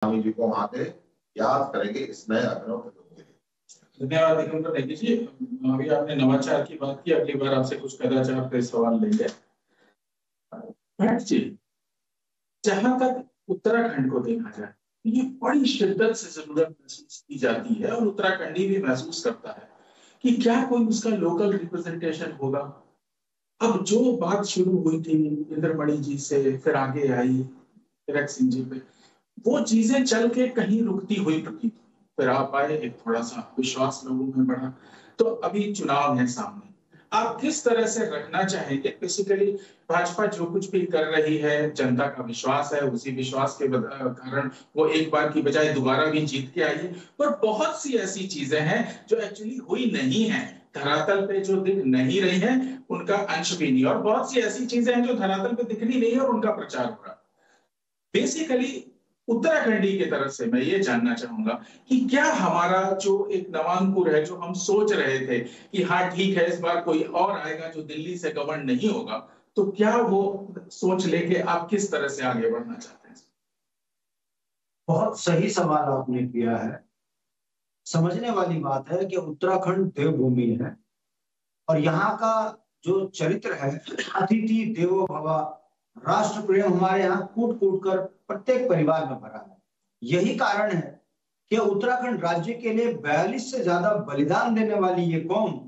स्वामी जी को वहां पे याद करेंगे इस नए अभिनव प्रयोग के लिए। धन्यवाद दिगंबर नेगी जी। अभी आपने नवाचार की बात की, अगली बार आपसे कुछ कदाचार पे सवाल लेंगे। जी, जहां तक उत्तराखंड को देखा जाए, ये बड़ी शिद्दत से जरूरत महसूस की जाती है और उत्तराखंडी भी महसूस करता है कि क्या कोई उसका लोकल रिप्रेजेंटेशन होगा। अब जो बात शुरू हुई थी इंद्रमणि जी से, फिर आगे आई तिलक सिंह जी पे, वो चीजें चल के कहीं रुकती हुई रुकी, फिर आप आए, एक थोड़ा सा विश्वास लोगों में बढ़ा। तो अभी चुनाव है सामने, आप किस तरह से रखना चाहेंगे? बेसिकली भाजपा जो कुछ भी कर रही है, जनता का विश्वास है, उसी विश्वास के कारण वो एक बार की बजाय दोबारा भी जीत के आई है। पर बहुत सी ऐसी चीजें हैं जो एक्चुअली हुई नहीं है, धरातल पे जो दिख नहीं रही है उनका अंश भी नहीं, और बहुत सी ऐसी चीजें हैं जो धरातल पे दिख नहीं रही है और उनका प्रचार हो रहा है। बेसिकली उत्तराखंडी की तरफ से मैं ये जानना चाहूंगा कि क्या हमारा जो एक नवांकुर है, जो हम सोच रहे थे कि हाँ ठीक है इस बार कोई और आएगा जो दिल्ली से गवर्न नहीं होगा, तो क्या वो सोच लेके आप किस तरह से आगे बढ़ना चाहते हैं? बहुत सही सवाल आपने किया है। समझने वाली बात है कि उत्तराखंड देवभूमि है और यहाँ का जो चरित्र है, अतिथि देवो भव, राष्ट्र प्रेम हमारे यहाँ कूट कूट कर प्रत्येक परिवार में भरा है। यही कारण है कि उत्तराखंड राज्य के लिए 42 से ज्यादा बलिदान देने वाली ये कौम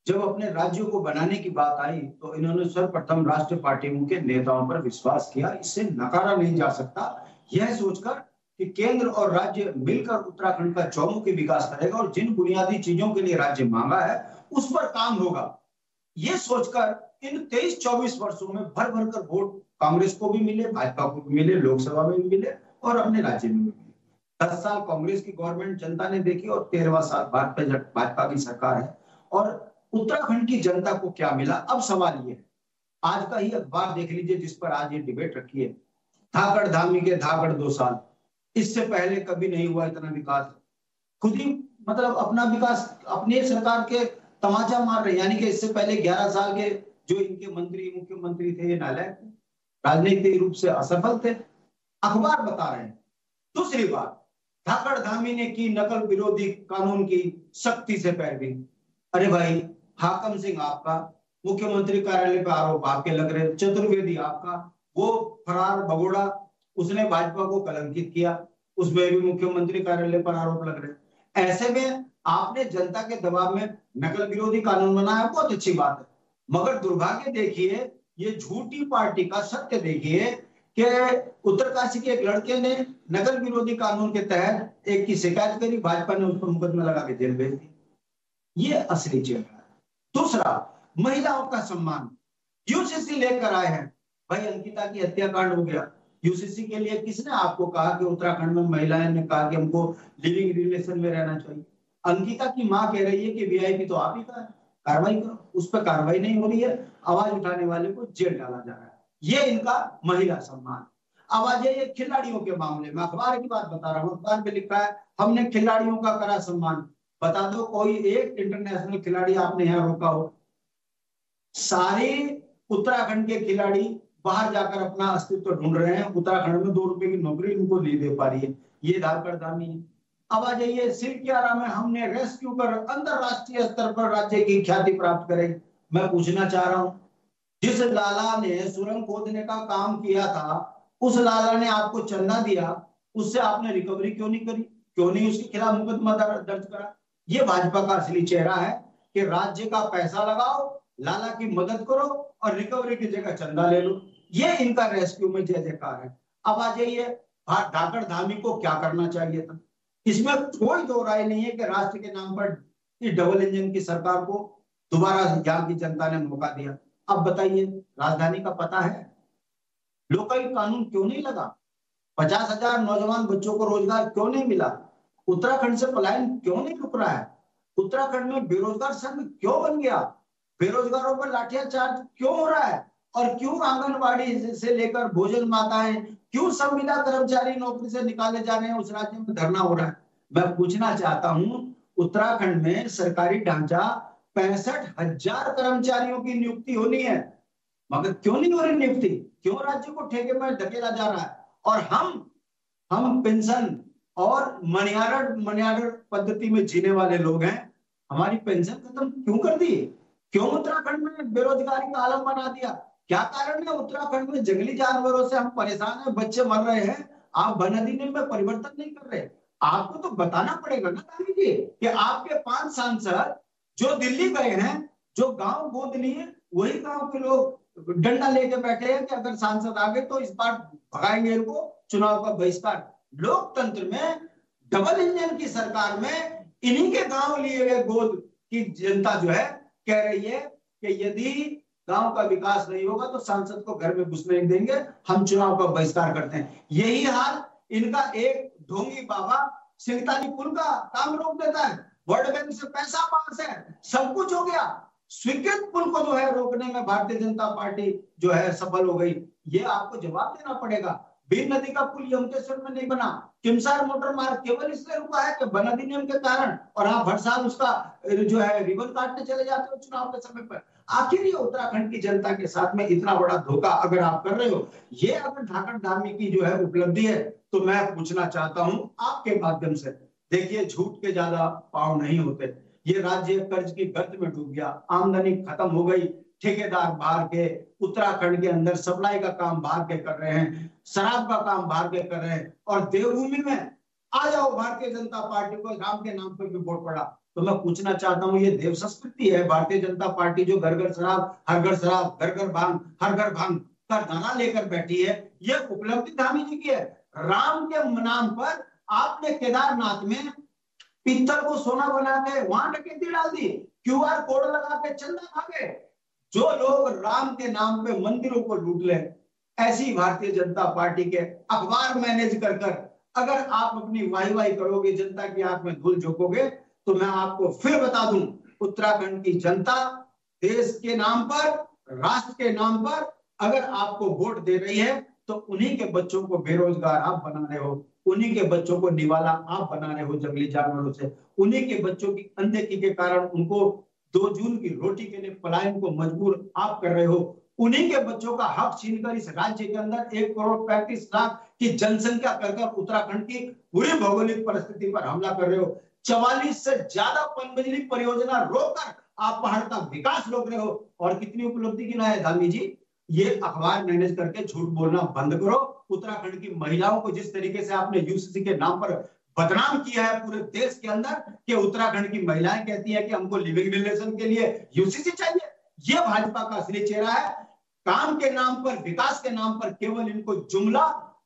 जब अपने राज्यों को बनाने की बात आई तो इन्होंने सर्वप्रथम राष्ट्रीय पार्टियों के नेताओं पर विश्वास किया। इससे नकारा नहीं जा सकता, यह सोचकर कि केंद्र और राज्य मिलकर उत्तराखंड का चौमुखी विकास करेगा और जिन बुनियादी चीजों के लिए राज्य मांगा है उस पर काम होगा। ये सोचकर इन 23-24 वर्षों में भर भर कर वोट कांग्रेस को भी मिले, भाजपा को भी मिले, लोकसभा में भी मिले और अपने राज्य में भी मिले। 10 साल कांग्रेस की गवर्नमेंट जनता ने देखी और 13वां साल भाजपा की सरकार है। और उत्तराखंड की जनता को क्या मिला? अब सवाल ये है, आज का ही अखबार देख लीजिए जिस पर आज ये डिबेट रखी है, धाकड़ धामी के धाकड़ 2 साल, इससे पहले कभी नहीं हुआ इतना विकास। खुद ही मतलब अपना विकास अपनी सरकार के तमाचा मार रहे, यानी कि इससे पहले 11 साल के जो इनके मंत्री मुख्यमंत्री थे ये नालायक थे, राजनीतिक रूप से असफल थे, अखबार बता रहे हैं। दूसरी बात, धाकड़ धामी ने की नकल विरोधी कानून की सख्ती से पैरवी। अरे भाई, हाकम सिंह आपका, मुख्यमंत्री कार्यालय पर आरोप आपके लग रहे, चतुर्वेदी आपका, वो फरार भगोड़ा, उसने भाजपा को कलंकित किया, उसमें भी मुख्यमंत्री कार्यालय पर आरोप लग रहे। ऐसे में आपने जनता के दबाव में नकल विरोधी कानून बनाया, बहुत अच्छी बात है, मगर दुर्भाग्य देखिए, ये झूठी पार्टी का सत्य देखिए कि उत्तरकाशी के एक लड़के ने नकल विरोधी कानून के तहत एक की शिकायत करी, भाजपा ने उस पर मुकदमा लगा के जेल भेज दी। ये असली चेहरा है। दूसरा, महिलाओं का सम्मान, यूसीसी लेकर आए हैं। भाई, अंकिता की हत्याकांड हो गया, यूसीसी के लिए किसने आपको कहा कि उत्तराखंड में महिलाएं ने कहा कि हमको लिविंग रिलेशन में रहना चाहिए? अंकिता की मां कह रही है कि वीआईपी तो आप ही का है, कार्रवाई करो। उस पर कार्रवाई नहीं हो रही है, आवाज उठाने वाले को जेल डाला जा रहा है। ये इनका महिला सम्मान। अब आ जाइए खिलाड़ियों के मामले में, अखबार की बात बता रहा हूँ, अखबार में लिखा है हमने खिलाड़ियों का करा सम्मान। बता दो कोई एक इंटरनेशनल खिलाड़ी आपने यहाँ रोका हो? सारे उत्तराखंड के खिलाड़ी बाहर जाकर अपना अस्तित्व ढूंढ रहे हैं, उत्तराखंड में 2 रुपए की नौकरी उनको नहीं दे पा रही है, ये धाकड़ धामी है। अब आ जाइए सिरकियारा में हमने रेस्क्यू कर अंतरराष्ट्रीय स्तर पर राज्य की ख्याति प्राप्त करे। मैं पूछना चाह रहा हूं, जिस लाला ने सुरंग खोदने का काम किया था, उस लाला ने आपको चंदा दिया, उससे आपने रिकवरी क्यों नहीं करी? क्यों नहीं उसके खिलाफ मुकदमा दर्ज करा? ये भाजपा का असली चेहरा है कि राज्य का पैसा लगाओ, लाला की मदद करो और रिकवरी की जगह चंदा ले लो। ये इनका रेस्क्यू में जय जयकार है। अब आ जाइए धाकड़ धामी को क्या करना चाहिए था? इसमें कोई दो राय नहीं है कि राष्ट्र के नाम पर इस डबल इंजन की सरकार को दोबारा यहाँ की जनता ने मौका दिया। अब बताइए, राजधानी का पता है? लोकायुक्त कानून क्यों नहीं लगा? 50,000 नौजवान बच्चों को रोजगार क्यों नहीं मिला? उत्तराखंड से पलायन क्यों नहीं रुक रहा है? उत्तराखंड में बेरोजगार संघ क्यों बन गया? बेरोजगारों पर लाठीचार्ज क्यों हो रहा है? और क्यों आंगनबाड़ी से लेकर भोजन माताएं, क्यों संविदा कर्मचारी नौकरी से निकाले जा रहे हैं, उस राज्य में धरना हो रहा है? मैं पूछना चाहता हूं, उत्तराखंड में सरकारी ढांचा 65,000 कर्मचारियों की नियुक्ति होनी है, मगर क्यों नहीं हो रही नियुक्ति? क्यों राज्य को ठेके में धकेला जा रहा है? और हम हम पेंशन और मनी ऑर्डर पद्धति में जीने वाले लोग हैं, हमारी पेंशन खत्म क्यों कर दी? क्यों उत्तराखंड में बेरोजगारी का आलम बना दिया? क्या कारण है? उत्तराखंड में जंगली जानवरों से हम परेशान हैं, बच्चे मर रहे हैं, आप वन अधिनियम में परिवर्तन नहीं कर रहे। आपको तो बताना पड़ेगा ना गांधी जी कि आपके 5 सांसद जो दिल्ली गए हैं, जो गांव गोद लिए, वही गांव के लोग डंडा लेके बैठे हैं कि अगर सांसद आ गए तो इस बार भगाएंगे इनको, चुनाव का बहिष्कार। लोकतंत्र में, डबल इंजन की सरकार में इन्हीं के गांव लिए हुए गोद की जनता जो है कह रही है कि यदि गांव का विकास नहीं होगा तो सांसद को घर में घुसने नहीं देंगे, हम चुनाव का बहिष्कार करते हैं। यही हाल इनका एक ढोंगी बाबा सिंगतानी पुल का काम रोक देता है, वर्ल्ड बैंक से पैसा पास है, सब कुछ हो गया, स्वीकृत पुल को जो है रोकने में भारतीय जनता पार्टी जो है सफल हो गई। ये आपको जवाब देना पड़ेगा। बीन नदी का पुल यमुनेश्वर में नहीं बना, किमसार मोटर मार्ग केवल इसलिए रुका है कि वन अधिनियम के कारण, और आप हर साल उसका जो है रिबन काटने चले जाते हो चुनाव के समय पर। आखिर ये उत्तराखंड की जनता के साथ में इतना बड़ा धोखा अगर आप कर रहे हो, ये अगर झाकड़ धामी की जो है उपलब्धि है, तो मैं पूछना चाहता हूं आपके माध्यम से, देखिए झूठ के ज्यादा पांव नहीं होते। ये राज्य कर्ज की गर्त में डूब गया, आमदनी खत्म हो गई, ठेकेदार बाहर के, उत्तराखंड के अंदर सप्लाई का काम बाहर के कर रहे हैं, शराब का काम बाहर के कर रहे हैं, और देवभूमि में आ जाओ भारतीय जनता पार्टी को राम के नाम पर भी वोट पड़ा। तो मैं पूछना चाहता हूँ, ये देव संस्कृति है भारतीय जनता पार्टी जो घर घर शराब, हर घर शराब, घर घर भांग, हर घर भांग का नारा लेकर बैठी है, ये उपलब्धि धामी जी की है। राम के नाम पर आपने केदारनाथ में पीतल को सोना बना के वहां डकैती डाल दी, क्यूआर कोड लगा के चंदा भागे। जो लोग राम के नाम पे मंदिरों को लूट ले, ऐसी भारतीय जनता पार्टी के अखबार मैनेज कर कर अगर आप अपनी वाही करोगे, जनता की आंख में धूल झोंकोगे, तो मैं आपको फिर बता दूं, उत्तराखंड की जनता देश के नाम पर, राष्ट्र के नाम पर अगर आपको वोट दे रही है, तो उन्हीं के बच्चों को बेरोजगार आप बना रहे हो, उन्हीं के बच्चों को निवाला आप बना रहे हो जंगली जानवरों से, उन्हीं के बच्चों की अनदेखी के कारण उनको 2 जून की रोटी के लिए पलायन को मजबूर आप कर रहे हो, उन्हीं के बच्चों का हक छीनकर इस राज्य के अंदर 1,35,00,000 की जनसंख्या कर उत्तराखंड की पूरी भौगोलिक परिस्थिति पर हमला कर रहे हो। 44 से ज्यादा पनबिजली परियोजना रोककर आप पहाड़ का विकास रोक रहे हो। और कितनी उपलब्धि गिना है धामी जी, ये अखबार मैनेज करके झूठ बोलना बंद करो। उत्तराखंड की महिलाओं को जिस तरीके से आपने यूसीसी के नाम पर बदनाम किया है पूरे देश के अंदर, कि उत्तराखंड की महिलाएं कहती है कि हमको लिविंग रिलेशन के लिए यूसीसी चाहिए, ये भाजपा का असली चेहरा है। काम के नाम पर, विकास के नाम पर केवल इनको जुमला,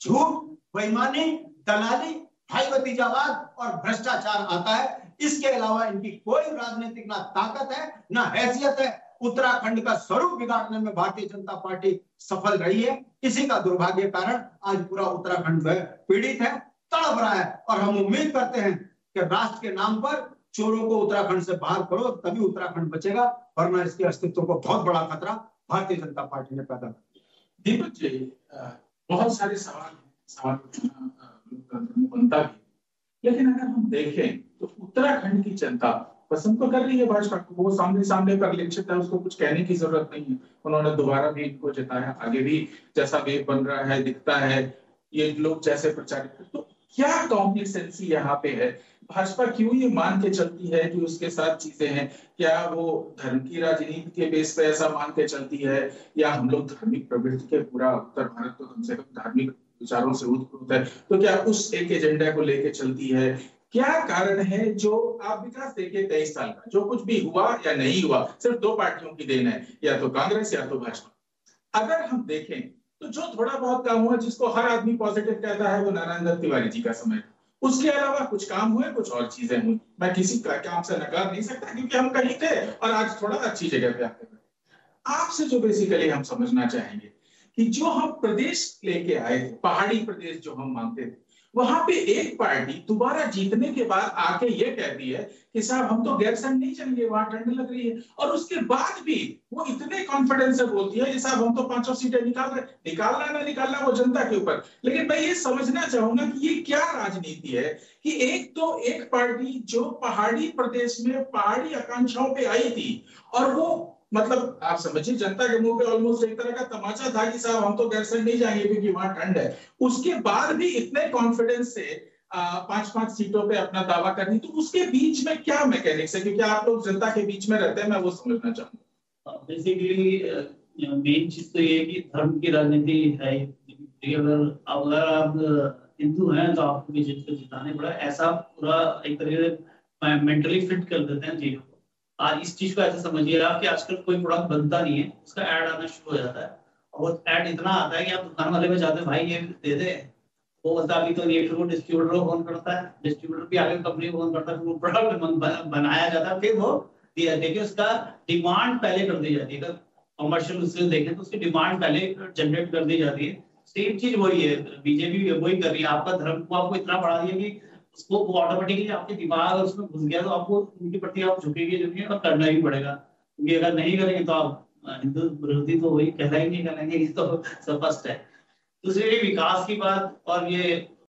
झूठ, बेईमानी, दलाली, भाई भतीजावाद और भ्रष्टाचार आता है। इसके अलावा इनकी कोई राजनीतिक ना ताकत है ना हैसियत है। उत्तराखंड का स्वरूप बिगाड़ने में भारतीय जनता पार्टी सफल रही है। इसी का दुर्भाग्य कारण आज पूरा उत्तराखंड पीड़ित है, तड़प रहा है, और हम उम्मीद करते हैं कि राष्ट्र के नाम पर चोरों को उत्तराखंड से बाहर करो, तभी उत्तराखंड बचेगा, वरना इसके अस्तित्व को बहुत बड़ा खतरा भारतीय जनता पार्टी ने पैदा कर दिया। दीपक जी, बहुत सारे सवाल उठाना बनता भी, लेकिन अगर हम देखें तो उत्तराखंड की जनता पसंद तो कर रही है भाजपा को, वो सामने पर लिखित है, उसको कुछ कहने की जरूरत नहीं है। उन्होंने दोबारा भी इनको जिताया, आगे भी जैसा वेव बन रहा है, दिखता है, ये लोग जैसे प्रचारित, तो क्या कॉम्प्लिसेंसी यहाँ पे है? भाजपा क्यों ये मान के चलती है कि उसके साथ चीजें हैं? क्या वो धर्म की राजनीति के बेस पे ऐसा मान के चलती है, या हम लोग धार्मिक प्रवृत्ति के, पूरा उत्तर भारत तो कम से कम धार्मिक विचारों से उत्पन्न है, तो क्या उस एक एजेंडा को लेके चलती है? क्या कारण है? जो आप विकास देखिए 23 साल का, जो कुछ भी हुआ या नहीं हुआ सिर्फ 2 पार्टियों की देन है, या तो कांग्रेस या तो भाजपा। अगर हम देखें तो जो थोड़ा बहुत काम हुआ, जिसको हर आदमी पॉजिटिव कहता है, वो नारायण दत्त तिवारी जी का समय। उसके अलावा कुछ काम हुए, कुछ और चीजें हुई, मैं किसी का काम से नकार नहीं सकता, क्योंकि हम कहीं थे और आज थोड़ा अच्छी जगह पे आते हैं। आपसे जो बेसिकली हम समझना चाहेंगे कि जो हम प्रदेश लेके आए थे, पहाड़ी प्रदेश जो हम मानते थे, वहां पे एक पार्टी दोबारा जीतने के बाद आके ये कहती है कि साहब हम तो गैरसैंण नहीं चलेंगे, वहां ठंड लग रही है, और उसके बाद भी वो इतने कॉन्फिडेंस से बोलती है कि साहब हम तो 5 सीटें निकालना ना निकालना वो जनता के ऊपर। लेकिन मैं ये समझना चाहूंगा कि ये क्या राजनीति है कि एक पार्टी जो पहाड़ी प्रदेश में पहाड़ी आकांक्षाओं पे आई थी, और वो मतलब आप समझिए जनता के मुंह पे ऑलमोस्ट एक तरह का तमाचा था कि साहब हम तो गैरसैंण नहीं जाएंगे क्योंकि वहां ठंड है। उसके बाद भी इतने कॉन्फिडेंस से 5-5 सीटों पे अपना दावा करनी, तो उसके बीच में क्या मैकेनिक्स है, क्योंकि आप लोग जनता के बीच में रहते हैं, मैं वो समझना चाहूंगा। बेसिकली मेन चीज तो ये है कि धर्म की राजनीति है। अगर आप हिंदू हैं तो आपको बीजेपी को जिताने पड़ा, ऐसा पूरा एक तरीके से मेंटली फिट कर देते हैं चीजों को। आज इस चीज को ऐसे समझिए आप कि आजकल कोई प्रोडक्ट बनता नहीं है, उसका ऐड आना शुरू हो जाता है, और वो ऐड इतना आता है कि आप दुकान वाले में जाते हैं, भाई ये दे दे, वो बोलता अभी तो नहीं, फिर वो डिस्ट्रीब्यूटर को फोन करता है, डिस्ट्रीब्यूटर भी आगे कंपनी को फोन करता है, फिर वो प्रोडक्ट बनाया जाता है, फिर वो दिया। देखिए उसका डिमांड पहले कर दी जाती है। अगर कमर्शियल उससे देखें तो उसकी डिमांड पहले जनरेट कर दी जाती है। सेम चीज वही है, बीजेपी वही कर रही है। आपका धर्म को आपको इतना बढ़ा दिया कि उसको वो ऑटोमेटिकली आपके दिमाग और उसमें घुस गया, तो आपको उनके प्रति आप झुकेंगे और करना ही पड़ेगा, क्योंकि अगर नहीं करेंगे तो आप हिंदू विरोधी तो वही कहलाएंगे, ये तो स्पष्ट है। दूसरी विकास की बात, और ये